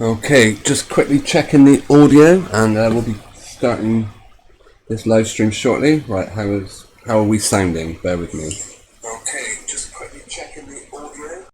Okay, just quickly checking the audio, and we'll be starting this live stream shortly. Right, how are we sounding? Bear with me. Okay, just quickly checking the audio.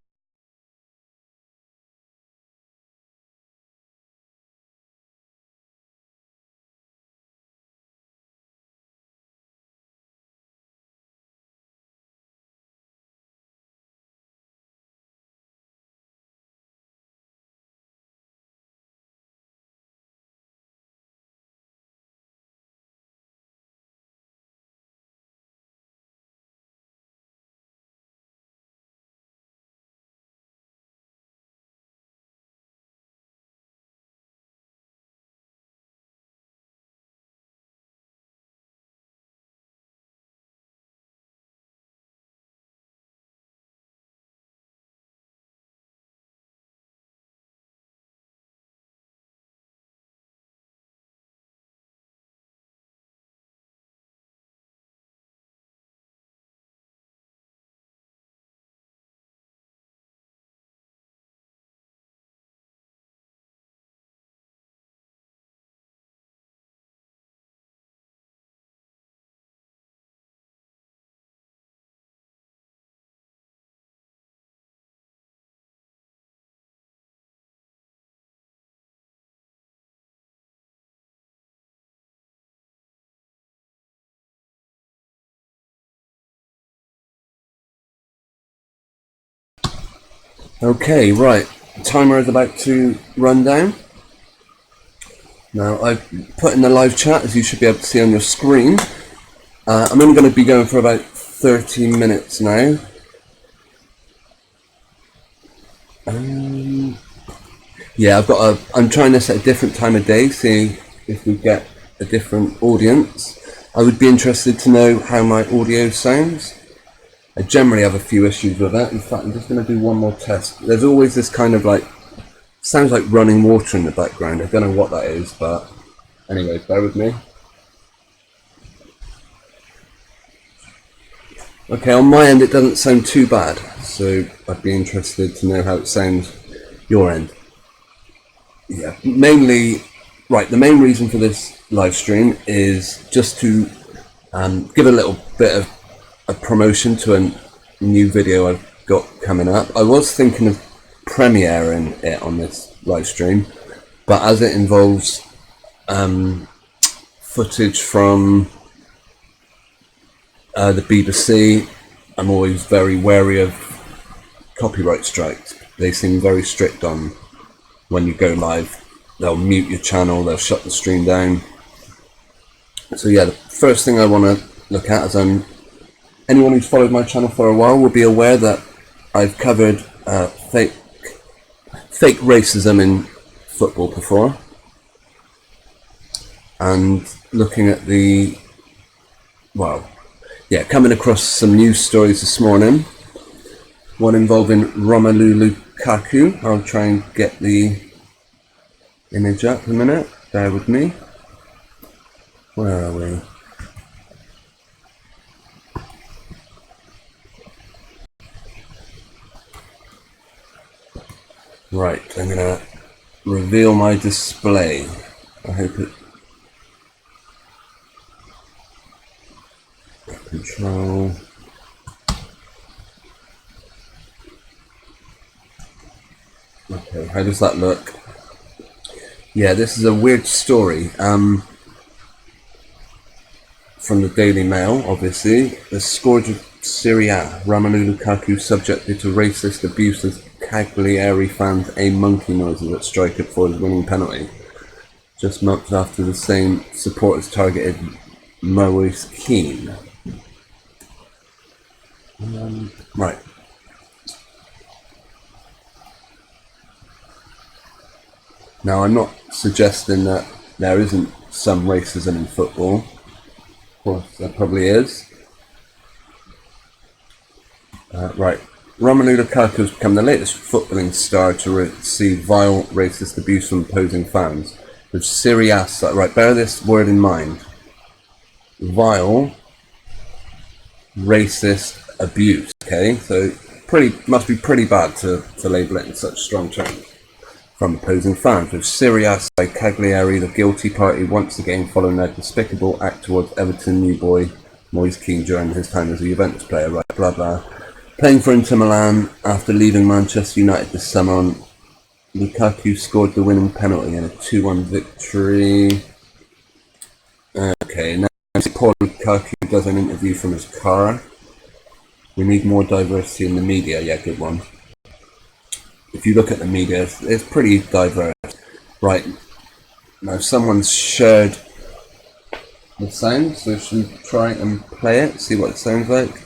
Okay, right. Timer is about to run down. Now, I've put in the live chat, as you should be able to see on your screen. I'm only going to be going for about 30 minutes now. Yeah, I'm trying this at a different time of day, see if we get a different audience. I would be interested to know how my audio sounds. I generally have a few issues with that. In fact, I'm just going to do one more test. There's always this kind of sounds like running water in the background. I don't know what that is, but anyway, bear with me. Okay, on my end it doesn't sound too bad, so I'd be interested to know how it sounds your end. Yeah, mainly, right, the main reason for this live stream is just to give a little bit of a promotion to a new video I've got coming up. I was thinking of premiering it on this live stream, but as it involves footage from the BBC, I'm always very wary of copyright strikes. They seem very strict on when you go live. They'll mute your channel, they'll shut the stream down. So yeah, the first thing I want to look at is anyone who's followed my channel for a while will be aware that I've covered fake racism in football before, and looking at coming across some news stories this morning. One involving Romelu Lukaku. I'll try and get the image up in a minute. Bear with me. Where are we? Right, I'm going to reveal my display. I hope it... Control... Okay, how does that look? Yeah, this is a weird story. From the Daily Mail, obviously. The scourge of Serie A, Romelu Lukaku subjected to racist abuse as Cagliari fans aim monkey noises at striker for his winning penalty. Just months after the same supporters targeted Moise Keane. Right. Now, I'm not suggesting that there isn't some racism in football. Of course, there probably is. Right. Romelu Lukaku has become the latest footballing star to receive vile racist abuse from opposing fans. With Serie A, right, bear this word in mind. Vile racist abuse, okay? So must be pretty bad to label it in such strong terms. from opposing fans, with Sirius by Cagliari, the guilty party, once again following their despicable act towards Everton new boy Moise Kean during his time as a Juventus player, right, blah blah. Playing for Inter Milan after leaving Manchester United this summer, Lukaku scored the winning penalty in a 2-1 victory. Okay, now Paul Lukaku does an interview from his car. We need more diversity in the media. Yeah, good one. If you look at the media, it's pretty diverse. Right, now someone's shared the sound, so should we try and play it, see what it sounds like?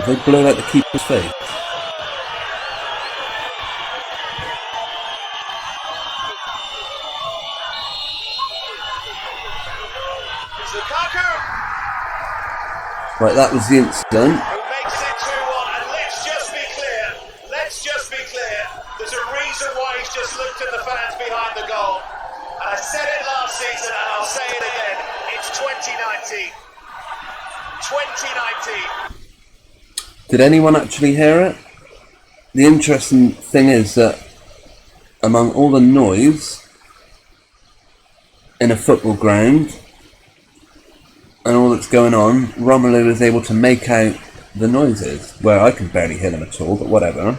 They blow out the keeper's face. Right, that was the incident. Who makes it 2-1, and let's just be clear, there's a reason why he's just looked at the fans behind the goal. And I said it last season, and I'll say it again, it's 2019. 2019. Did anyone actually hear it? The interesting thing is that among all the noise in a football ground and all that's going on, Romelu is able to make out the noises, where I can barely hear them at all, but whatever.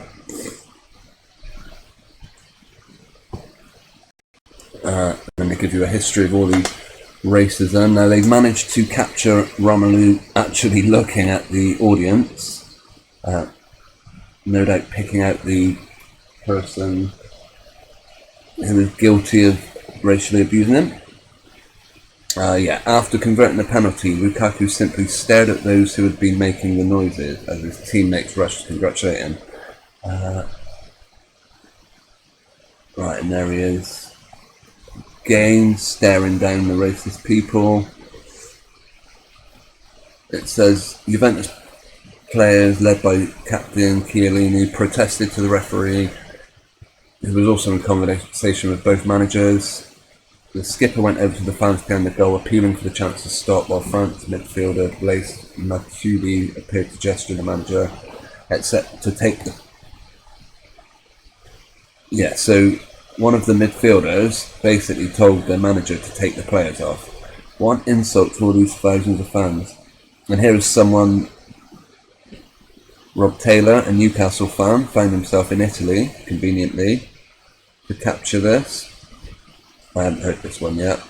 Let me give you a history of all the racism. Now, they've managed to capture Romelu actually looking at the audience, no doubt picking out the person who is guilty of racially abusing him. After converting the penalty, Lukaku simply stared at those who had been making the noises as his teammates rushed to congratulate him. Right, and there he is. Again, staring down the racist people. It says, Juventus players led by Captain Chiellini protested to the referee, who was also in conversation with both managers. The skipper went over to the fans behind the goal, appealing for the chance to stop, while France midfielder Blaise Matuidi appeared to gesture the manager, except to take the... Yeah, so one of the midfielders basically told the manager to take the players off. What an insult to all these thousands of fans. And here is someone, Rob Taylor, a Newcastle fan, found himself in Italy, conveniently, to capture this. I haven't heard this one yet.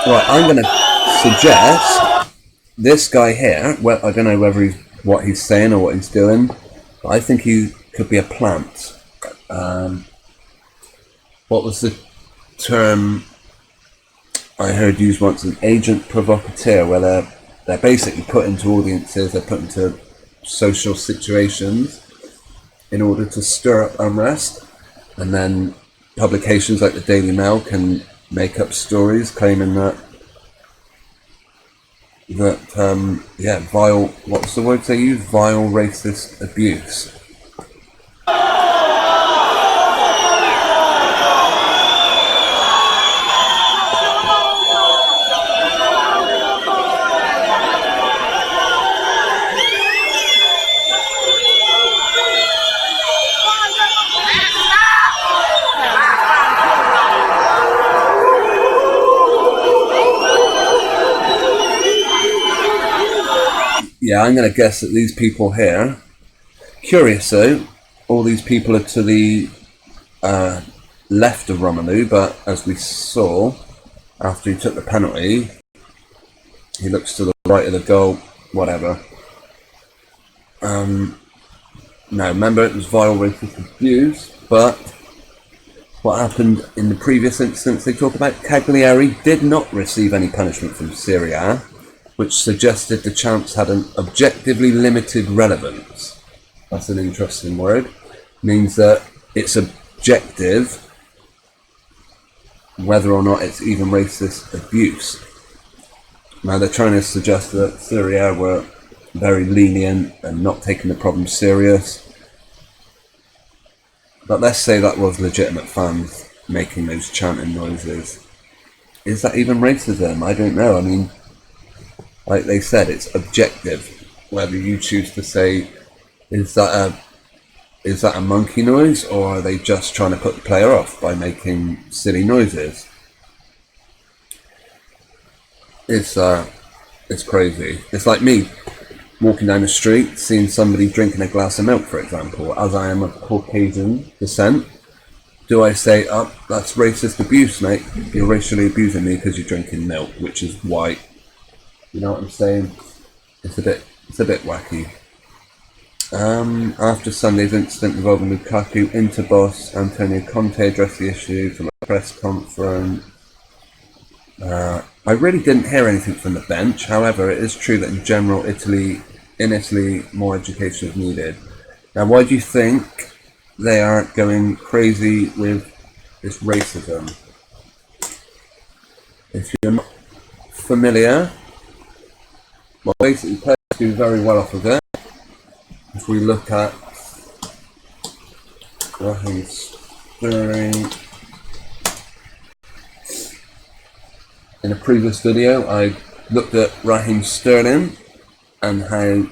Right, I'm going to suggest this guy here, well, I don't know whether what he's saying or what he's doing, but I think he could be a plant. What was the term I heard used once? An agent provocateur, where they're basically put into audiences, they're put into social situations in order to stir up unrest, and then publications like the Daily Mail can make up stories claiming that vile, what's the words they use? Vile racist abuse. Yeah, I'm going to guess that these people here, curious though, all these people are to the left of Romelu, but as we saw, after he took the penalty, he looks to the right of the goal, whatever. Now remember, it was vile racist abuse, but what happened in the previous instance they talk about, Cagliari did not receive any punishment from Serie A, which suggested the chants had an objectively limited relevance. That's an interesting word. Means that it's objective whether or not it's even racist abuse. Now they're trying to suggest that Serie A were very lenient and not taking the problem serious. But let's say that was legitimate fans making those chanting noises. Is that even racism? I don't know. I mean, like they said, it's objective. Whether you choose to say, is that a monkey noise, or are they just trying to put the player off by making silly noises? It's crazy. It's like me walking down the street, seeing somebody drinking a glass of milk, for example. As I am of Caucasian descent, do I say, "Oh, that's racist abuse, mate. You're racially abusing me because you're drinking milk, which is white." You know what I'm saying? It's a bit wacky. After Sunday's incident involving Lukaku, Inter boss Antonio Conte addressed the issue from a press conference. I really didn't hear anything from the bench. However, it is true that in general, in Italy, more education is needed. Now, why do you think they aren't going crazy with this racism? If you're not familiar, well, basically, players do very well off of it. If we look at Raheem Sterling, in a previous video, I looked at Raheem Sterling and how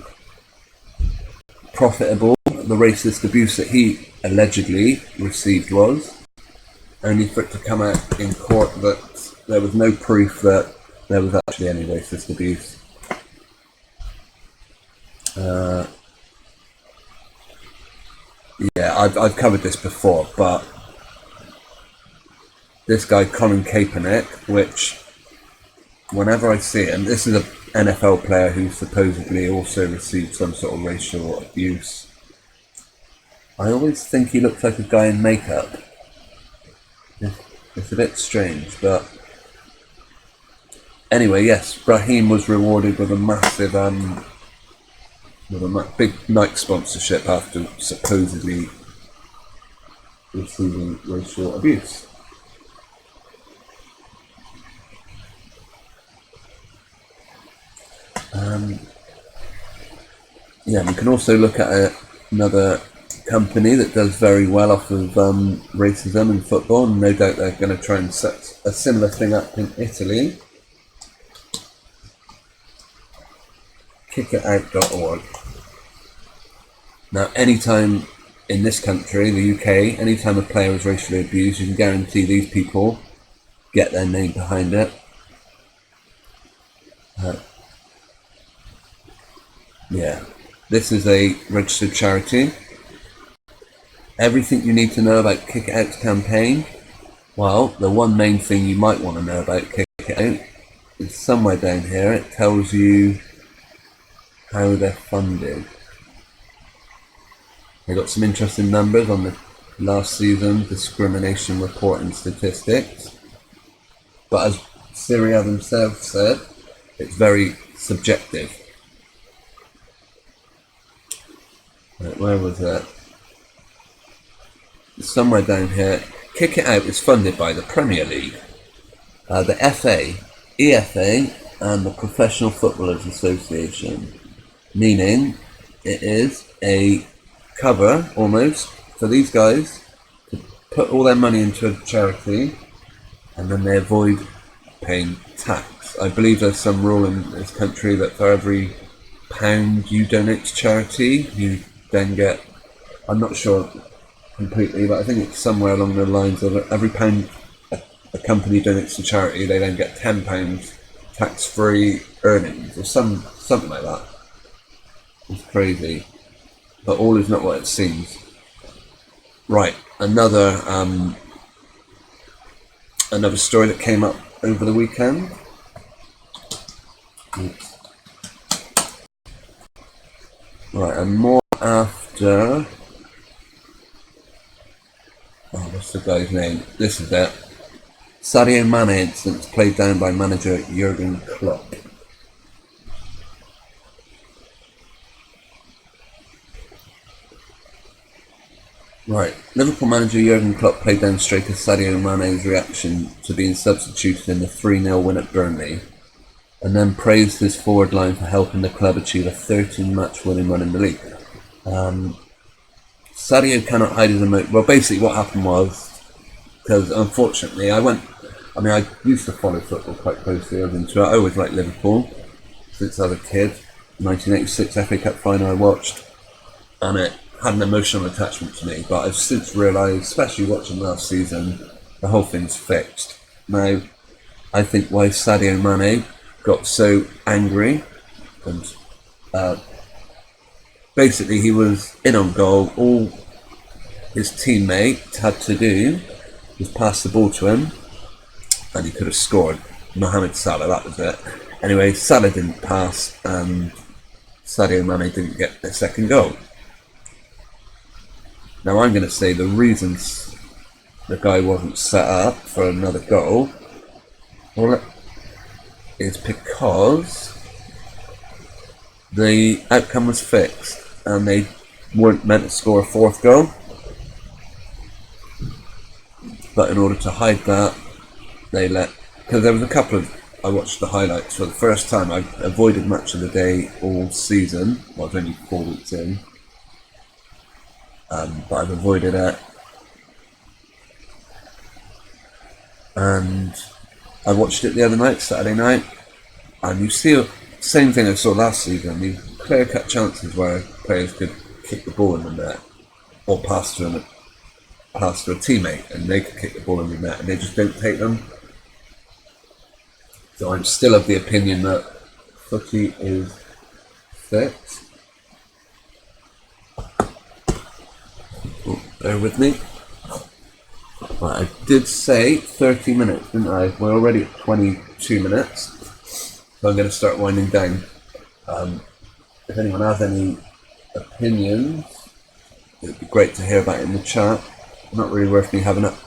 profitable the racist abuse that he allegedly received was, only for it to come out in court that there was no proof that there was actually any racist abuse. Yeah, I've covered this before, but this guy Colin Kaepernick, which whenever I see him, this is an NFL player who supposedly also received some sort of racial abuse. I always think he looks like a guy in makeup. It's a bit strange, but anyway, yes, Raheem was rewarded with a massive, big Nike sponsorship after supposedly receiving racial abuse. Yeah, we can also look at another company that does very well off of racism in football, and no doubt they're going to try and set a similar thing up in Italy. Kickitout.org. Now, anytime in this country, the UK, anytime a player is racially abused, you can guarantee these people get their name behind it. Yeah, this is a registered charity. Everything you need to know about Kick It Out's campaign, well, the one main thing you might want to know about Kick It Out is somewhere down here. It tells you how they're funded. They got some interesting numbers on the last season discrimination reporting statistics, but as Syria themselves said, it's very subjective. Right, where was that? Somewhere down here. Kick It Out is funded by the Premier League, the FA, EFA, and the Professional Footballers Association, meaning it is a cover almost for these guys to put all their money into a charity and then they avoid paying tax. I believe there's some rule in this country that for every £1 you donate to charity, you then get, I'm not sure completely, but I think it's somewhere along the lines of every £1 a company donates to charity, they then get £10 tax-free earnings or something like that. It's crazy, but all is not what it seems. Right, another story that came up over the weekend. Oops. Right, and more after. Oh, what's the guy's name? This is it. Sadio Mane instance played down by manager Jurgen Klopp. Right, Liverpool manager Jurgen Klopp played down striker Sadio Mane's reaction to being substituted in the 3-0 win at Burnley, and then praised his forward line for helping the club achieve a 13-match winning run in the league. Sadio cannot hide his emotion. Well, basically what happened was, because unfortunately I used to follow football quite closely. I was into it. I always liked Liverpool since I was a kid. 1986 FA Cup final I watched, and it had an emotional attachment to me, but I've since realised, especially watching last season, the whole thing's fixed. Now, I think why Sadio Mane got so angry, and basically he was in on goal. All his teammates had to do was pass the ball to him, and he could have scored. Mohamed Salah, that was it. Anyway, Salah didn't pass, and Sadio Mane didn't get the second goal. Now I'm going to say the reasons the guy wasn't set up for another goal is because the outcome was fixed and they weren't meant to score a fourth goal. But in order to hide that, they because there was a couple of, I watched the highlights for the first time. I avoided Match of the Day all season. Well, I was only 4 weeks in. But I've avoided it, and I watched it the other night, Saturday night, and you see the same thing I saw last season. These clear-cut chances where players could kick the ball in the net or pass to a teammate, and they could kick the ball in the net, and they just don't take them. So I'm still of the opinion that footy is fixed. Bear with me. Right, I did say 30 minutes, didn't I? We're already at 22 minutes, so I'm going to start winding down. If anyone has any opinions, it would be great to hear about it in the chat. Not really worth me having up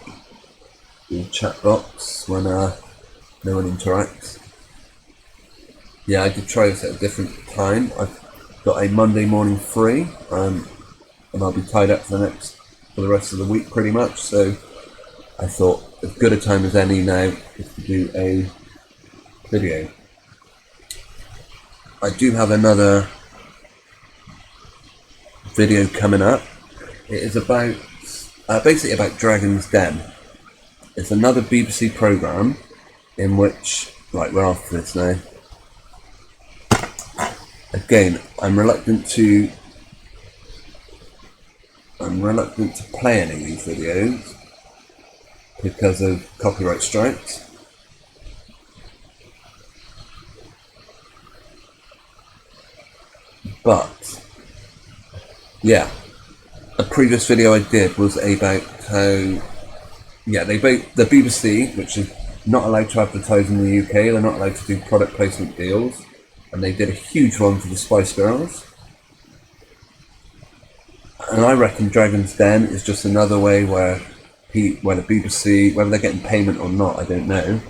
the chat box when no one interacts. Yeah, I did try this at a different time. I've got a Monday morning free, and I'll be tied up for the rest of the week pretty much, so I thought as good a time as any now is to do a video. I do have another video coming up. It is about basically about Dragon's Den. It's another BBC programme in which, right, we're off this now. Again, I'm reluctant to play any of these videos because of copyright strikes. But yeah, a previous video I did was about how the BBC, which is not allowed to advertise in the UK, they're not allowed to do product placement deals, and they did a huge one for the Spice Girls. And I reckon Dragon's Den is just another way where the BBC, whether they're getting payment or not, I don't know,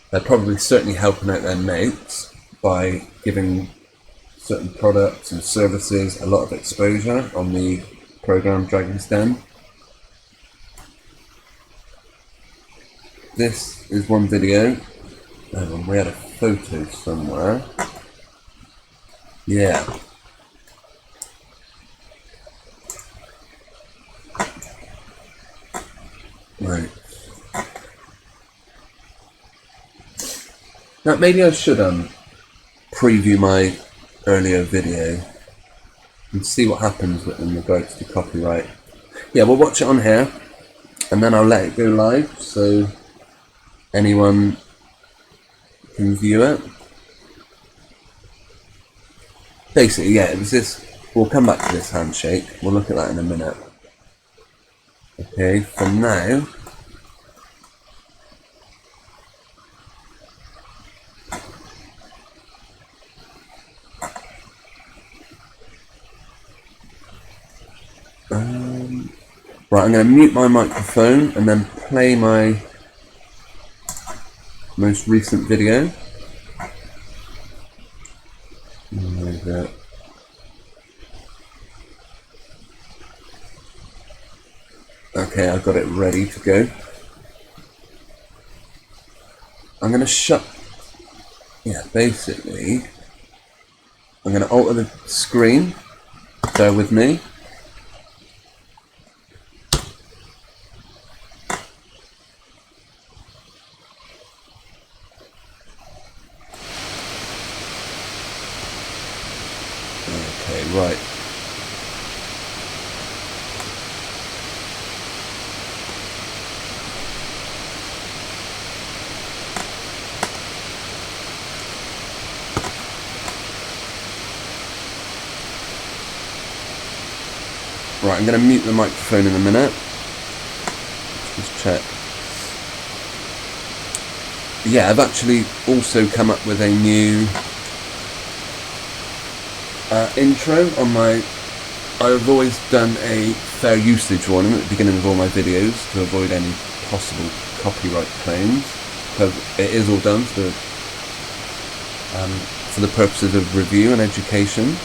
they're probably certainly helping out their mates by giving certain products and services a lot of exposure on the programme Dragon's Den. This is one video. Hang on, we had a photo somewhere. Yeah. Right. Now maybe I should preview my earlier video and see what happens in regards to copyright. Yeah, we'll watch it on here and then I'll let it go live so anyone can view it. Basically, yeah, it was this. We'll come back to this handshake. We'll look at that in a minute. Okay, for now, Right, I'm going to mute my microphone and then play my most recent video. Okay, I've got it ready to go. I'm going to shut... Yeah, basically, I'm going to alter the screen. Bear with me. Okay, right. Right, I'm going to mute the microphone in a minute. Just check. Yeah, I've actually also come up with a new intro on my... I've always done a fair usage warning at the beginning of all my videos to avoid any possible copyright claims. So it is all done for the purposes of review and education.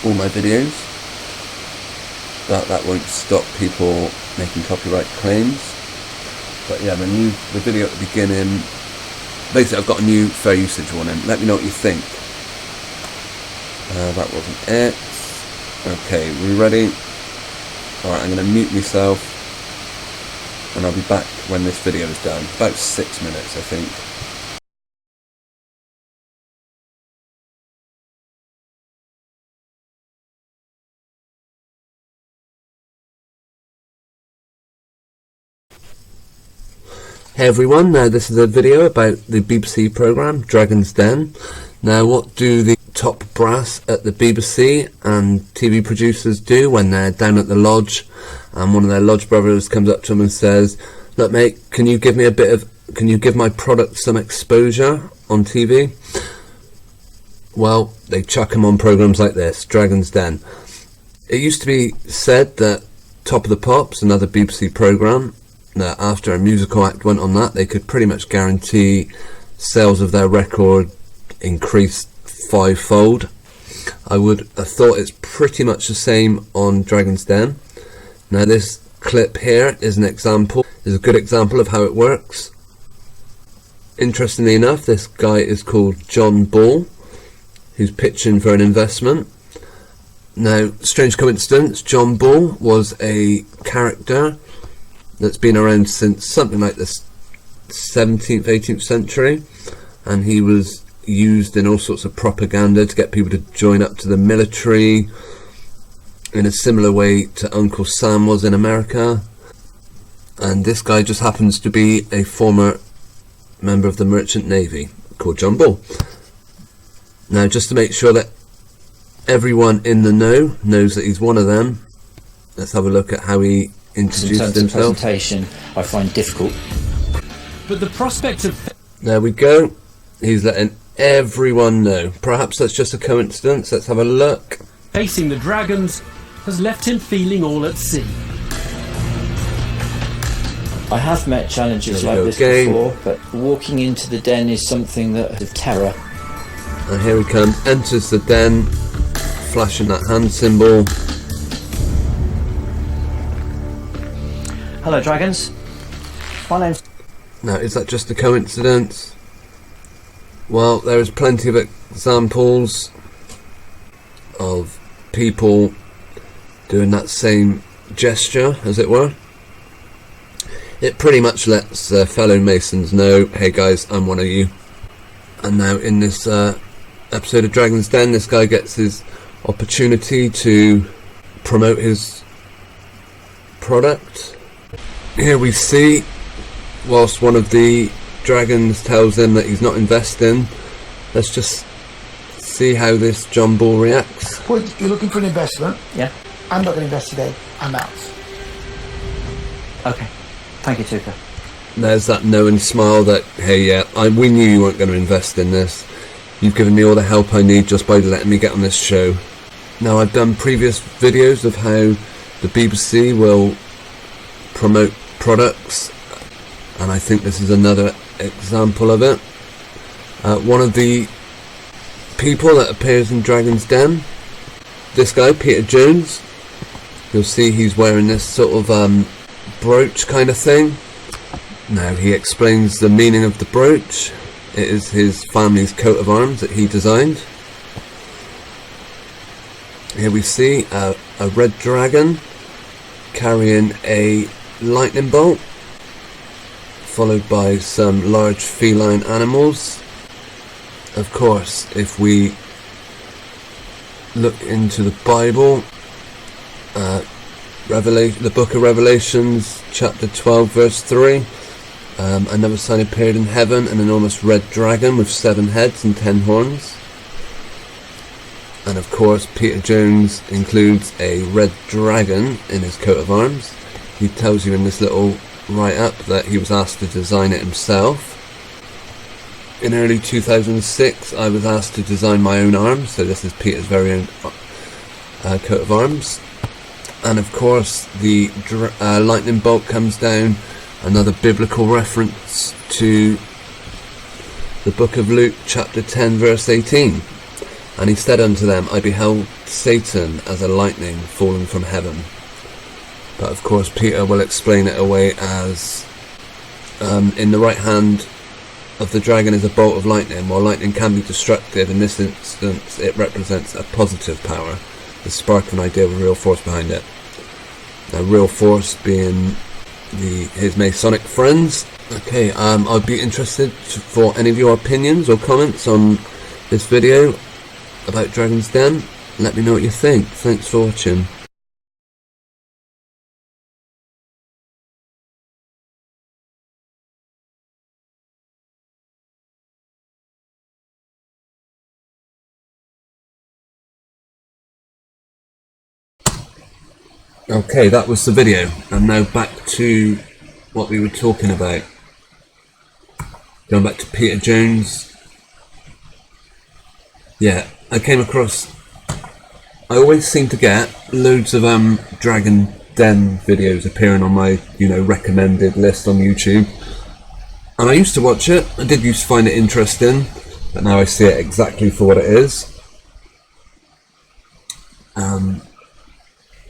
All my videos. But that won't stop people making copyright claims. But yeah, the video at the beginning, basically I've got a new fair usage warning. Let me know what you think. That wasn't it. Okay, we ready? Alright, I'm going to mute myself and I'll be back when this video is done. About 6 minutes, I think. Hey everyone, now this is a video about the BBC programme Dragon's Den. Now what do the top brass at the BBC and TV producers do when they're down at the lodge and one of their lodge brothers comes up to them and says, look mate, can you give my product some exposure on TV? Well, they chuck them on programmes like this, Dragon's Den. It used to be said that Top of the Pops, another BBC programme, that after a musical act went on that, they could pretty much guarantee sales of their record increased 5-fold. I would have thought it's pretty much the same on Dragon's Den. Now this clip here is a good example of how it works. Interestingly enough, this guy is called John Ball, who's pitching for an investment. Now, strange coincidence, John Ball was a character that's been around since something like the 17th, 18th century, and he was used in all sorts of propaganda to get people to join up to the military in a similar way to Uncle Sam was in America. And this guy just happens to be a former member of the Merchant Navy called John Ball. Now, just to make sure that everyone in the know knows that he's one of them, let's have a look at how he introduced himself. In terms of presentation, I find difficult. But the prospect of... There we go. He's letting everyone know. Perhaps that's just a coincidence. Let's have a look. Facing the dragons has left him feeling all at sea. I have met challenges like this before, but walking into the den is something that is terror. And here he comes, enters the den, flashing that hand symbol. Hello dragons, my name's... Now, is that just a coincidence? Well, there is plenty of examples of people doing that same gesture, as it were. It pretty much lets fellow Masons know, hey guys, I'm one of you. And now in this episode of Dragon's Den, this guy gets his opportunity to promote his product. Here we see, whilst one of the dragons tells him that he's not investing, let's just see how this John Ball reacts. Well, you're looking for an investment. Yeah. I'm not going to invest today. I'm out. Okay. Thank you, Tuka. There's that knowing smile that, hey, yeah, we knew you weren't going to invest in this. You've given me all the help I need just by letting me get on this show. Now, I've done previous videos of how the BBC will promote products, and I think this is another example of it. One of the people that appears in Dragon's Den, this guy, Peter Jones, you'll see he's wearing this sort of brooch kind of thing. Now he explains the meaning of the brooch. It is his family's coat of arms that he designed. Here we see a red dragon carrying a lightning bolt, followed by some large feline animals. Of course, if we look into the Bible, the book of Revelations, chapter 12, verse 3, another sign appeared in heaven, an enormous red dragon with 7 heads and 10 horns. And of course, Peter Jones includes a red dragon in his coat of arms. He tells you in this little write-up that he was asked to design it himself. In early 2006, I was asked to design my own arms, so this is Peter's very own coat of arms. And of course, the lightning bolt comes down, another biblical reference to the book of Luke, chapter 10, verse 18. And he said unto them, I beheld Satan as a lightning falling from heaven. But of course, Peter will explain it away as in the right hand of the dragon is a bolt of lightning. While lightning can be destructive, in this instance it represents a positive power, the spark of an idea with real force behind it. Now, real force being his Masonic friends. Okay, I'd be interested for any of your opinions or comments on this video about Dragon's Den. Let me know what you think. Thanks for watching. Okay, that was the video, and now back to what we were talking about. Going back to Peter Jones. Yeah, I always seem to get loads of Dragon Den videos appearing on my, recommended list on YouTube. And I used to watch it, I did used to find it interesting, but now I see it exactly for what it is.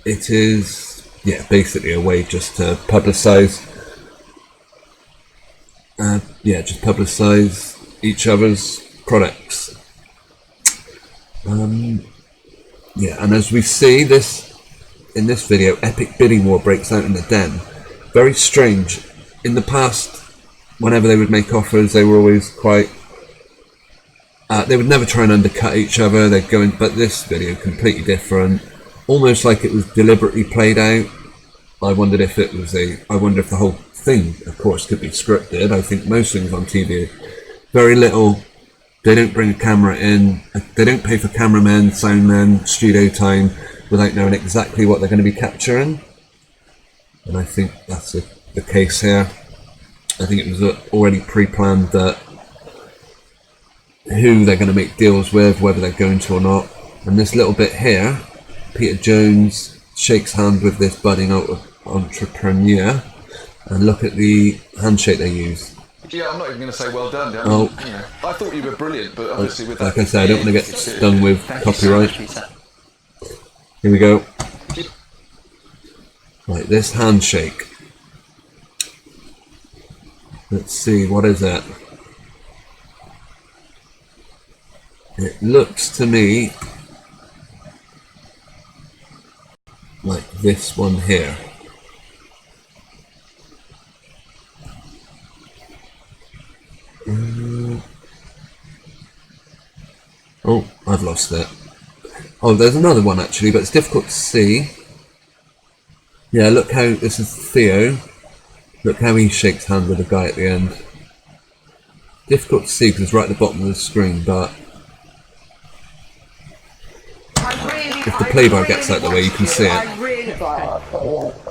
It is, basically a way just to publicise, each other's products. And as we see in this video, epic bidding war breaks out in the den. Very strange. In the past, whenever they would make offers, they were always quite. They would never try and undercut each other. They'd go in, but this video completely different. Almost like it was deliberately played out. I wonder if the whole thing, of course, could be scripted. I think most things on TV, very little. They don't bring a camera in. They don't pay for cameramen, soundmen, studio time without knowing exactly what they're going to be capturing. And I think that's the case here. I think it was already pre-planned that who they're going to make deals with, whether they're going to or not. And this little bit here, Peter Jones shakes hands with this budding entrepreneur, and look at the handshake they use. Yeah, I'm not even going to say well done. I thought you were brilliant, but obviously with that... Like I said, I don't want to get stung with copyright. Here we go. Right, this handshake. Let's see, what is it? It looks to me like this one here. Oh, I've lost it. Oh, there's another one actually, but it's difficult to see. Yeah, look how, this is Theo. Look how he shakes hands with the guy at the end. Difficult to see because it's right at the bottom of the screen, but if the play bar gets out the way, you can see it.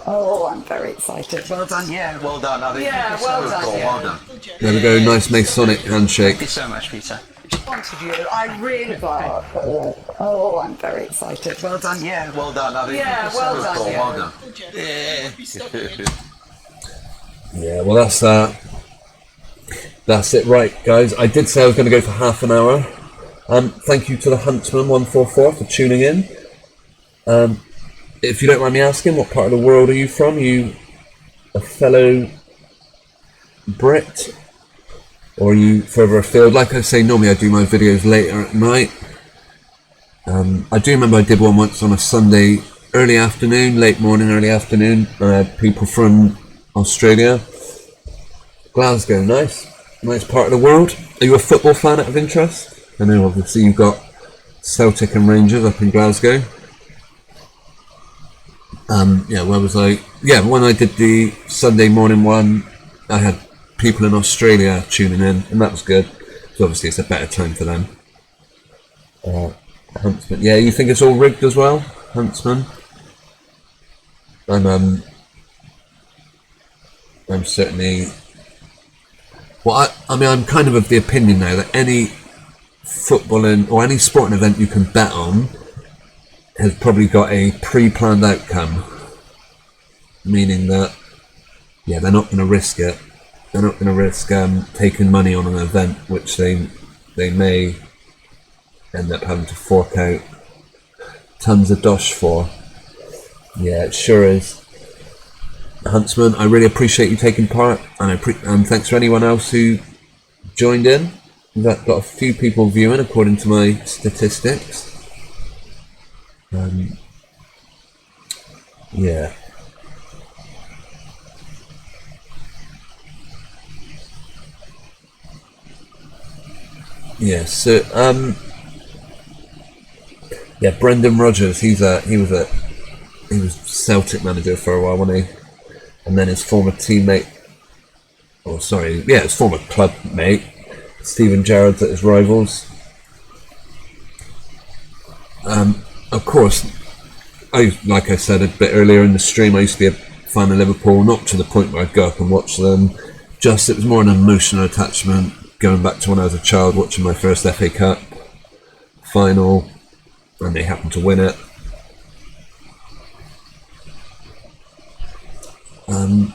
Oh, I'm very excited. Well done, yeah, well done. Yeah, well done. Well done. There we go, nice Masonic handshake. Thank you so much, Peter. Wanted you. I really got. Oh, I'm very excited. Well done, you. Well done, Abby. Yeah, well done, you. Well done. Yeah, well, that's it, right, guys. I did say I was going to go for half an hour. Thank you to the Huntsman144 for tuning in. If you don't mind me asking, what part of the world are you from? Are you a fellow Brit? Or are you further afield? Like I say, normally I do my videos later at night. I do remember I did one once on a Sunday early afternoon, late morning, early afternoon. People from Australia. Glasgow, nice part of the world. Are you a football fan out of interest? I know obviously you've got Celtic and Rangers up in Glasgow. Yeah, where was I? Yeah, when I did the Sunday morning one, I had people in Australia tuning in, and that was good. So obviously it's a better time for them. Huntsman, yeah, you think it's all rigged as well, Huntsman? I'm certainly. Well, I mean, I'm kind of the opinion now that any footballing or any sporting event you can bet on has probably got a pre-planned outcome, meaning that, yeah, they're not going to risk it. They're not going to risk taking money on an event which they may end up having to fork out tons of dosh for. Yeah, it sure is. Huntsman, I really appreciate you taking part, and thanks for anyone else who joined in. We've got a few people viewing according to my statistics. Yeah. Yeah, so yeah, Brendan Rodgers, he was Celtic manager for a while, wasn't he? And then his former teammate, his former club mate, Steven Gerrard's at his rivals. Of course, like I said a bit earlier in the stream, I used to be a fan of Liverpool, not to the point where I'd go up and watch them. Just it was more an emotional attachment, going back to when I was a child, watching my first FA Cup final, and they happened to win it.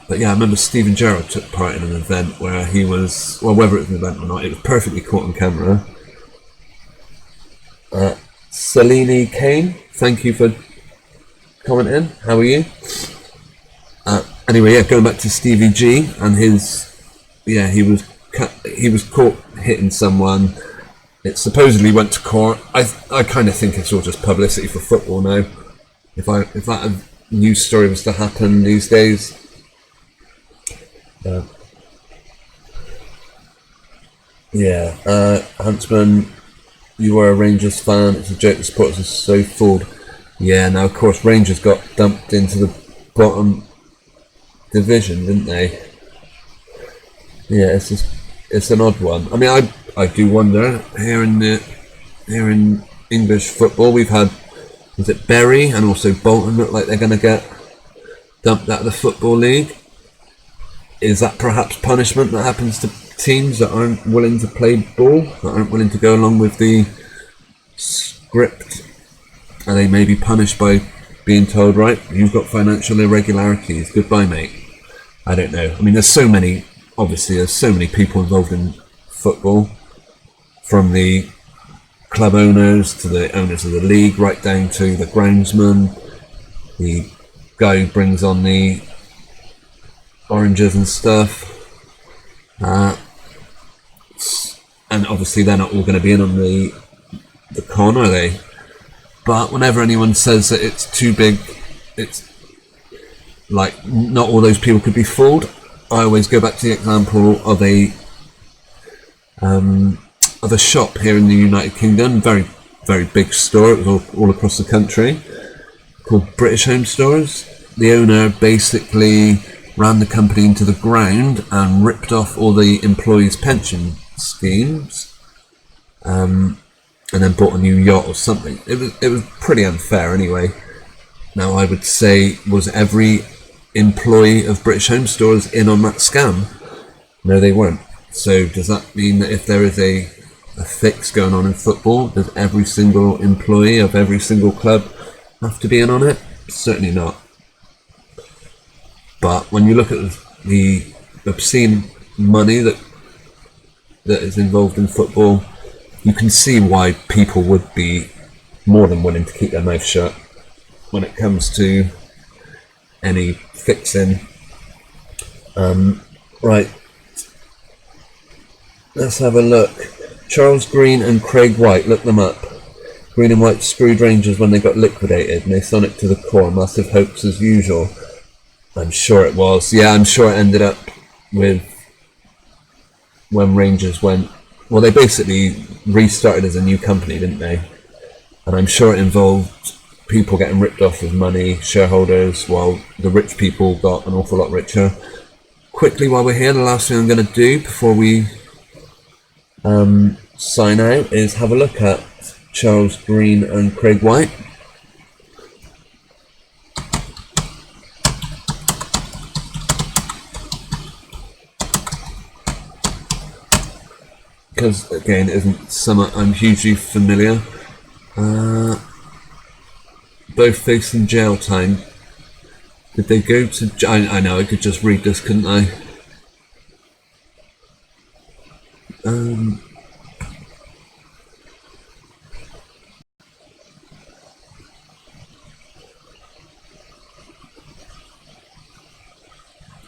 But yeah, I remember Steven Gerrard took part in an event where he was, well, whether it was an event or not, it was perfectly caught on camera. Selene Kane, thank you for commenting. How are you? Anyway, yeah, going back to Stevie G and his, yeah, he was caught hitting someone. It supposedly went to court. I kind of think it's all just publicity for football now. If that news story was to happen these days. Huntsman, you were a Rangers fan. It's a joke the supporters are so fooled. Yeah, now of course Rangers got dumped into the bottom division, didn't they? Yeah, it's an odd one. I mean, I do wonder here in English football we've had, is it Bury and also Bolton look like they're going to get dumped out of the Football League? Is that perhaps punishment that happens to teams that aren't willing to play ball, that aren't willing to go along with the script? And they may be punished by being told, right, you've got financial irregularities, goodbye mate. I don't know. I mean, there's so many people involved in football, from the club owners to the owners of the league, right down to the groundsman, the guy who brings on the oranges and stuff. And obviously they're not all going to be in on the con, are they? But whenever anyone says that it's too big, it's like not all those people could be fooled. I always go back to the example of a shop here in the United Kingdom, very, very big store. It was all across the country, called British Home Stores. The owner basically ran the company into the ground and ripped off all the employees' pension schemes, and then bought a new yacht or something. It was pretty unfair anyway. Now I would say, was every employee of British Home Stores in on that scam? No, they weren't. So does that mean that if there is a a fix going on in football? Does every single employee of every single club have to be in on it? Certainly not. But when you look at the obscene money that is involved in football, you can see why people would be more than willing to keep their mouth shut when it comes to any fixing. Right, let's have a look. Charles Green and Craig White, look them up. Green and White screwed Rangers when they got liquidated, and they sunk it to the core. Massive hopes as usual. I'm sure it was. Yeah, I'm sure it ended up with when Rangers went. Well, they basically restarted as a new company, didn't they? And I'm sure it involved people getting ripped off of money, shareholders, while the rich people got an awful lot richer. Quickly, while we're here, the last thing I'm going to do before we sign out is have a look at Charles Green and Craig White. Because again, it isn't something I'm hugely familiar. Both facing jail time. Did they go to... I know, I could just read this, couldn't I?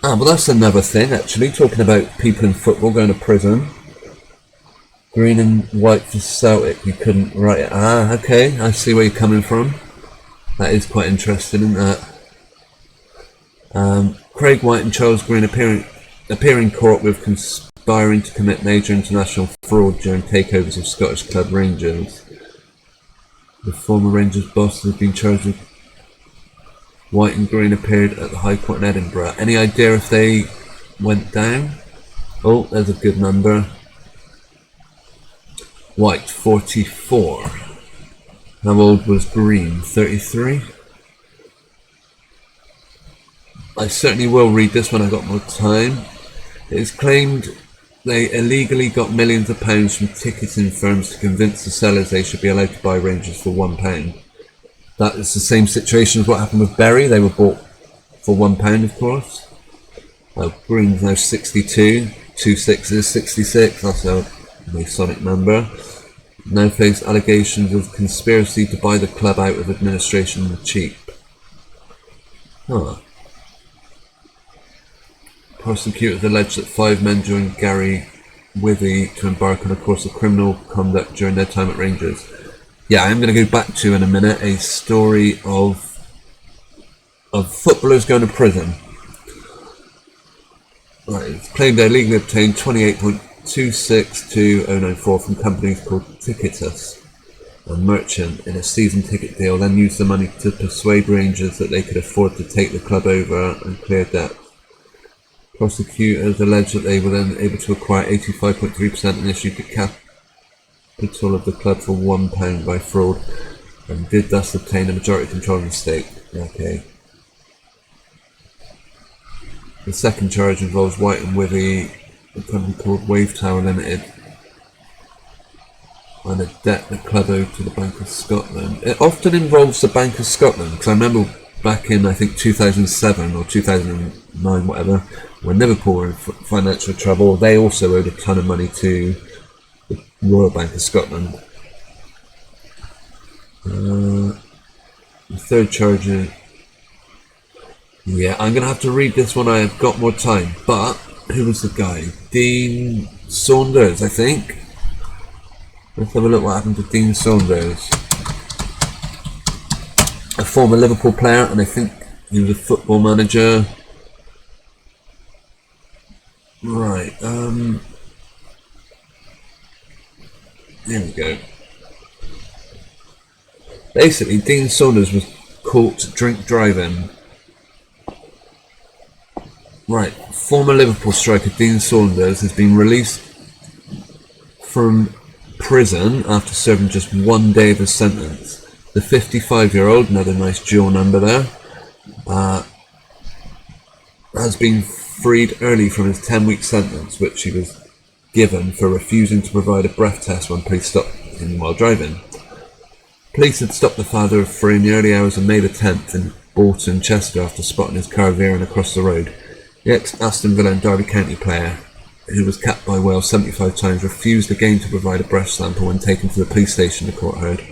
Well, that's another thing, actually, talking about people in football going to prison. Green and White for Celtic, you couldn't write it. Okay, I see where you're coming from. That is quite interesting, isn't that? Craig White and Charles Green appear in court with conspiring to commit major international fraud during takeovers of Scottish club Rangers. The former Rangers boss has been charged with... White and Green appeared at the High Court in Edinburgh. Any idea if they went down? Oh, there's a good number. White, 44. How old was Green? 33? I certainly will read this when I got more time. It is claimed they illegally got millions of pounds from ticketing firms to convince the sellers they should be allowed to buy Rangers for £1. That is the same situation as what happened with Bury. They were bought for £1, of course. Green's now 62. 2 6s, 66. That's a Masonic number. Now face allegations of conspiracy to buy the club out of administration cheap. Prosecutors allege that 5 men joined Gary Withy to embark on a course of criminal conduct during their time at Rangers. Yeah, I'm going to go back to, in a minute, a story of footballers going to prison. Right, it's claimed they illegally obtained 28.262094 from companies called Ticketus and Merchant in a season ticket deal, then used the money to persuade Rangers that they could afford to take the club over and clear debt. Prosecutors allege that they were then able to acquire 85.3% and issued the capital of the club for £1 by fraud, and did thus obtain a majority control of the stake. Okay. The second charge involves White and Withy, a company called Wave Tower Limited, and a debt the club owed to the Bank of Scotland. It often involves the Bank of Scotland, because I remember back in, I think, 2007 or 2009, whatever, when Liverpool were in financial trouble, they also owed a ton of money to the Royal Bank of Scotland. The third charge is... Yeah, I'm going to have to read this when I have got more time, but who was the guy? Dean Saunders, I think. Let's have a look what happened to Dean Saunders. A former Liverpool player, and I think he was a football manager. Right, there we go. Basically, Dean Saunders was caught drink driving. Right, former Liverpool striker Dean Saunders has been released from prison after serving just 1 day of his sentence. The 55-year-old, another nice dual number there, has been freed early from his 10-week sentence, which he was given for refusing to provide a breath test when police stopped him while driving. Police had stopped the father of 3 in the early hours of May the 10th in Bolton, Chester, after spotting his car veering across the road. The ex-Aston Villa and Derby County player, who was capped by Wales 75 times, refused again to provide a breath sample when taken to the police station, the court heard.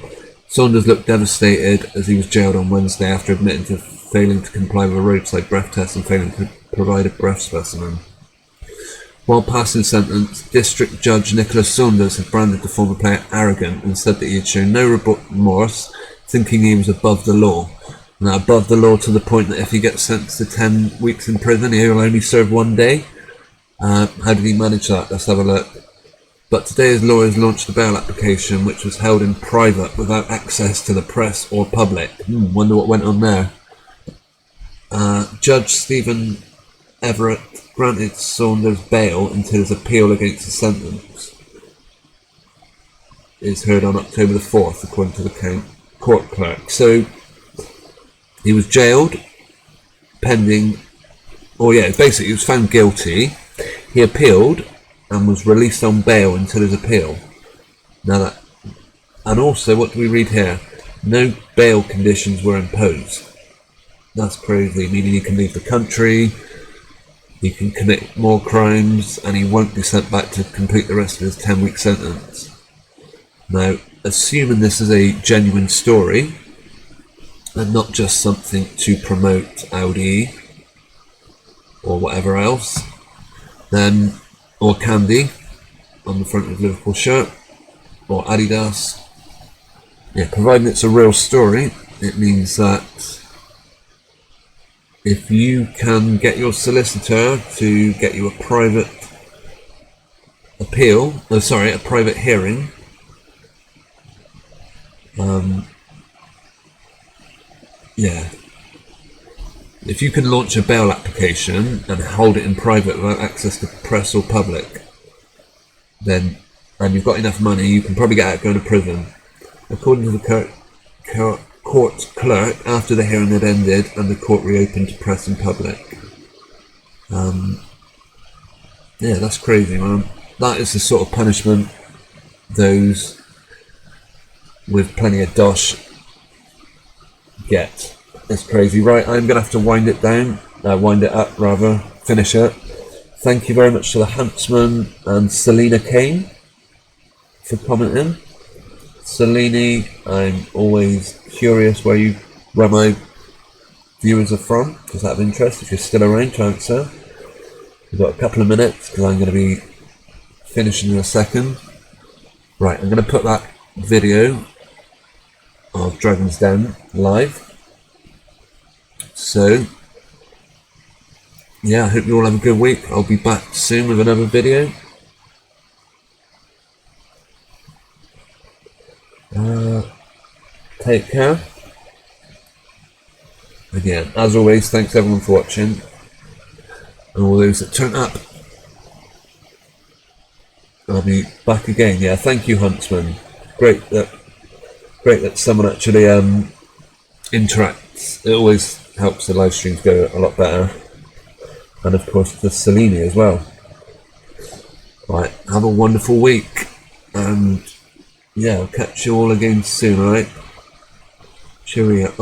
Saunders looked devastated as he was jailed on Wednesday after admitting to failing to comply with a roadside breath test and failing to provide a breath specimen. While passing sentence, District Judge Nicholas Saunders had branded the former player arrogant and said that he had shown no remorse, thinking he was above the law. Now, above the law to the point that if he gets sentenced to 10 weeks in prison, he will only serve 1 day. How did he manage that? Let's have a look. But today his lawyers launched a bail application which was held in private without access to the press or public. Wonder what went on there. Judge Stephen Everett granted Saunders bail until his appeal against the sentence is heard on October the 4th, according to the court clerk. So he was jailed pending, basically he was found guilty. He appealed and was released on bail until his appeal. And also, what do we read here? No bail conditions were imposed. That's crazy, meaning he can leave the country, he can commit more crimes, and he won't be sent back to complete the rest of his 10-week sentence. Now, assuming this is a genuine story, and not just something to promote Audi or whatever else, then, or Candy on the front of Liverpool shirt, or Adidas. Providing it's a real story, it means that if you can get your solicitor to get you a private a private hearing, if you can launch a bail application and hold it in private without access to press or public, then, and you've got enough money, you can probably get out going to prison. According to the court clerk, after the hearing had ended and the court reopened to press and public. That's crazy, man. That is the sort of punishment those with plenty of dosh get. It's crazy. Right, I'm going to have to wind it up, finish it. Thank you very much to the Huntsman and Selena Kane for commenting. Selene, I'm always curious where my viewers are from, just out of interest, if you're still around to answer. We've got a couple of minutes because I'm going to be finishing in a second. Right, I'm going to put that video of Dragon's Den live. So, I hope you all have a good week. I'll be back soon with another video. Take care. Again, as always, thanks everyone for watching. And all those that turn up. I'll be back again. Thank you, Huntsman. Great that someone actually interacts. It always helps the live streams go a lot better. And of course the Selene as well. Right, have a wonderful week. And I'll catch you all again soon, alright? Cheerio.